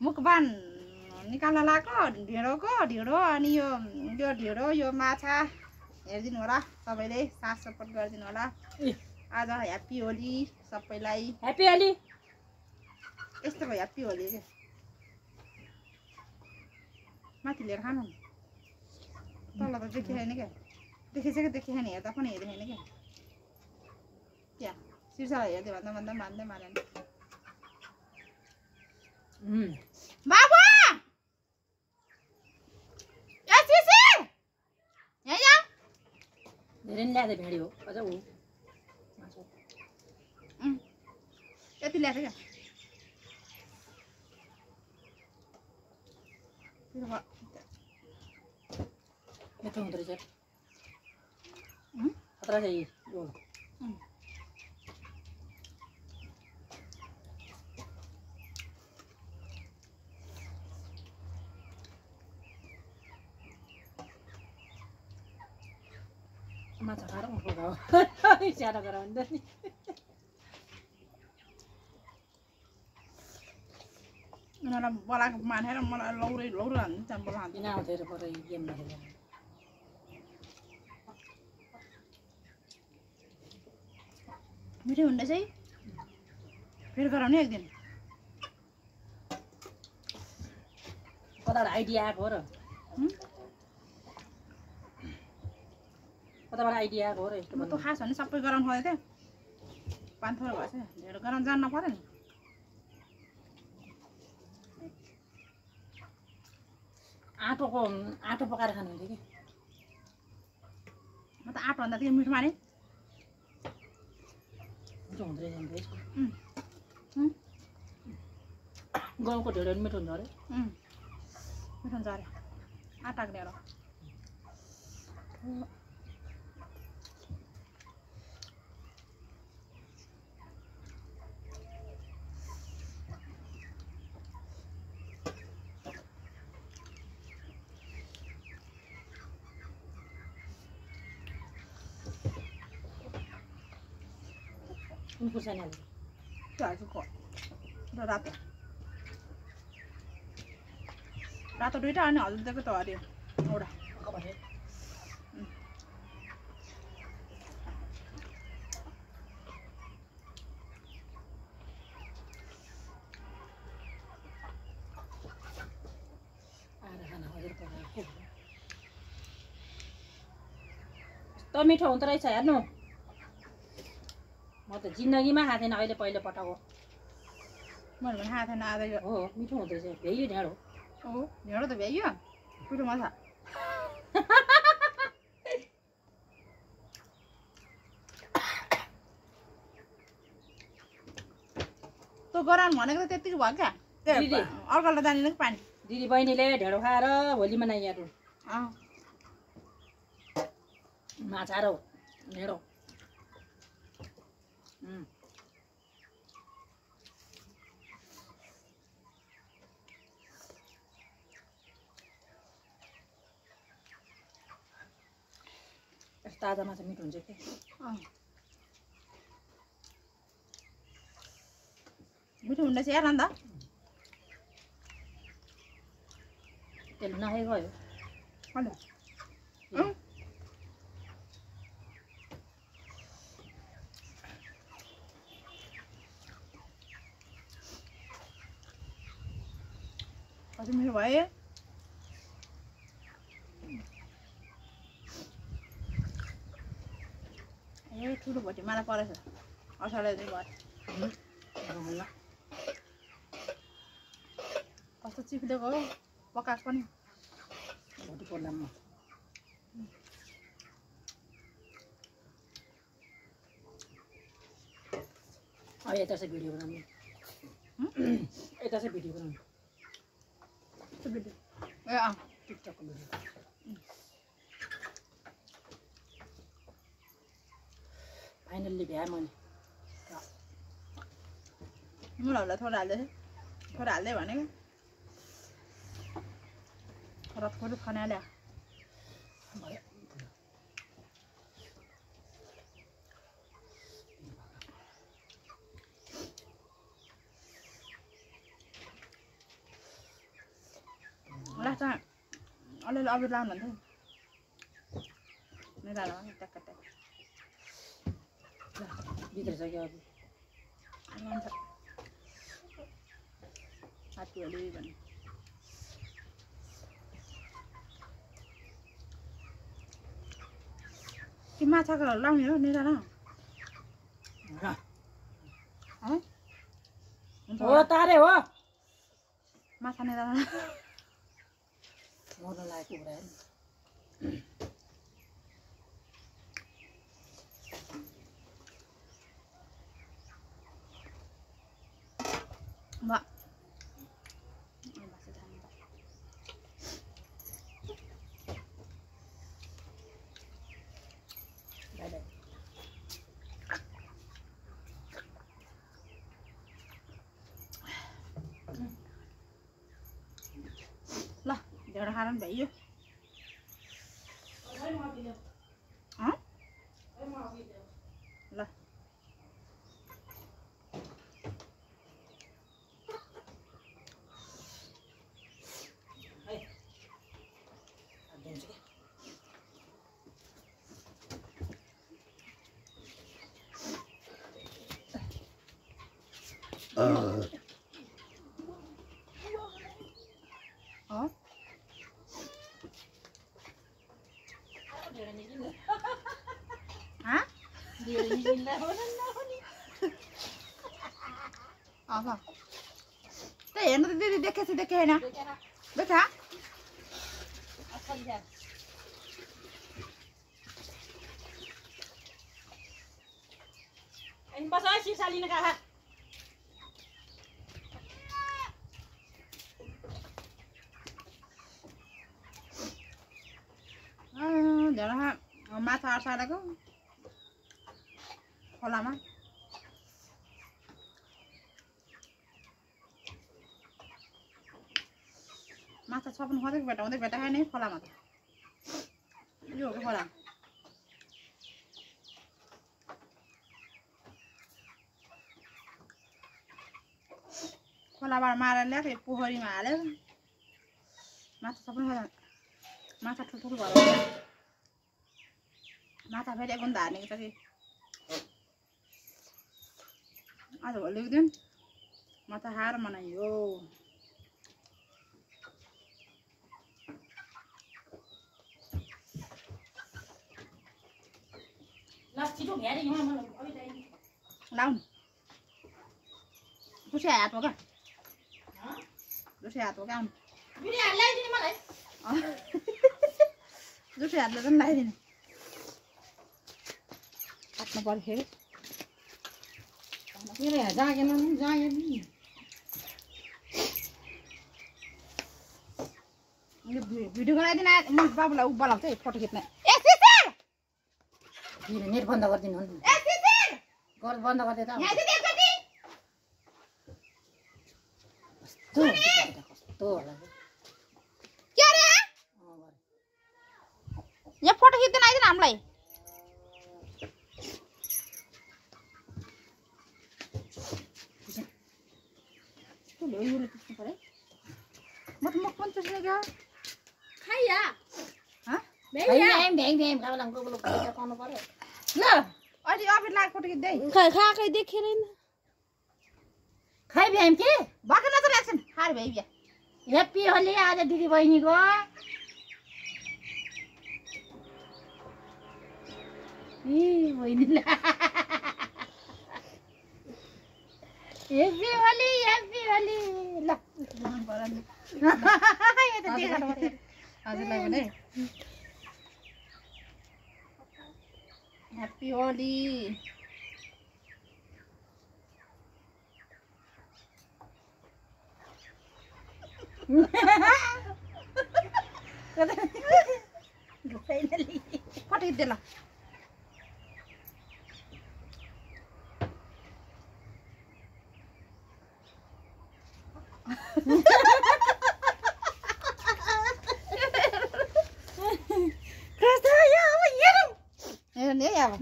मुखबान निकाल्न लाएको ढिँडो अनि यो ढिँडो यो माछा हेरिदिनु होला सबैले साथ सपोर्ट गरिदिनु होला आज ह्याप्पी होली सबैलाई ह्याप्पी होली यस्तो भयो ह्याप्पी होली के माथि लिएर खानु तल त देखिएन क्या देखिसक्यो नि हेर्दा पनि हेर्दैन क्या क्या शीर्षलाई हेर्दै भन्दा मान्दै मानेन बाबु धेरै ल्याएको भेडी हो अझ ऊ यति ल्याएको क्या मिठो हुँदो रहेछ खतरा चाहिँ यो माछा खाएर उनको स्याहार गराउँदा नि उनीहरूलाई बोलाएको मानेर मलाई लौरो हान्छ बोलाउँछ किन आउँथ्यो पर गेम खेलेर मिठो हुँदैछ है फेरि गराउने एक दिन कताबाट आइडिया आएको हो र कताबाट आइडिया आएको हो र यस्तो म त खास भने सबै गराउनु खोजेको थिएँ पानी थोरै भएछ ढेँडो गराउनु जान्न पर्यो नि आँटो पकाएर खानु हुन्थ्यो कि म त आँटो भन्दा त्यो मिठो माने मिठो हुँदो रहेछ गाउँको ढेँडो पनि मिठो हुन्छ अरे मिठो हुन्छ अरे आँटाको ढेँडो कुन खुर्सानी हाल्छ त्यो हाल्छु र रातो दुइटा अनि हल्दी दिएको त हरियो एउटा त मिठो हुँदो रहेछ हेर्नु म त जिन्दगीमा खाएको थिएन अहिले पहिलो पटक हो मैले पनि खाएको थिएन आज यो हो मिठो हुँदो रहेछ भ्याइयो ढेँडो हो ढेँडो त भ्याइयो पिठो माछा तँ गराउनु भनेको त त्यतिकै भयो क्या अर्कालाई जानिन कि पानी दिदी बहिनीले ढेँडो खाएर होली मनाइ यार माछा र ढेँडो ताजा माछा मिठो हुन्छ कि मिठो हुँदैछ यार अन्त तेल नखाइ गयो कति मिठो भयो ए ठुलो भोटे मलाई परेछ असाढे चाहिँ भयो कस्तो चिप्लेको हो पकाएको पनि भोटी पोल्दामा अब यता चाहिँ भिडियो बनाउने यता चाहिँ भिडियो बनाउने ए टिकटकको भिडियो फाइनल्ली भ्याएँ मैले मुलाहरूलाई थोरै हाल्दैछ थोरै हाल्दै भनेको थोरै खनाल्या भयो माछा अलिअलि अबिर लाउनु भन्थ्यो निराला ट्याक्क ट्याक्क भित्र छ क्या लान्छ हात्तीहरूले भन्नु कि माछाको लाउने हो निराला हो तारे हो माछा निराला मर्न लागेको कुरा Mbak. Lah, jangan haram bayi. Hah? Lah. Oh. Hah? Apa? Teh, nanti dia dekat na. Dekat? Asal dia. Ini pasal si salin ka. Jangan masak asal aku. Kolama. Masak apa pun hotek beta hai nih kolama tuh. Yo ke kolam. Kolam marah lagi pohori marah. Masak apa pun hotek. Masak tutul baru. Masak beda pun dah nih tadi. Ada boleh kan? Masak har mana yo. Last itu nggak ada yang mana? Laun. Itu sehat apa? Hah? Itu sehat apa kan? Ini ada lagi ni mana? Itu sehat lah kan lagi ni. Apa boleh he? Ini ada jangan ni. Ini video kan ada ni, mak bapak lah ubah lah tu foto kita. Sister! Ini net बंद कर दिनु नि Sister! घर बन्द गर्दै त यहाँ चाहिँ देख्छ कस्तो होला के अरे यहाँ फोटो खिच्दैन आइदिन हामीलाई यो खिच्नु पर्यो म त मुख पनि त्यसले गयो खाइया भ्याङ भ्याङ गाउँलाङ गोगलो गर्नु पर्यो ल अलि अबिर लाग फोटो खिच्दै खाकै देखेर नि खै भ्याङ के भर्खर नजर एक्सन हार भइ बिया ह्याप्पी होली आज दिदी बहिनीको ए बहिनीले ह्याप्पी होली ल मन पर्यो यो त देखाउनु पर्यो हजुरलाई भने ह्याप्पी होली फाइनली फोटो खिच्दै ल कस्तो यो अब हेरौँ हेर्ने है अब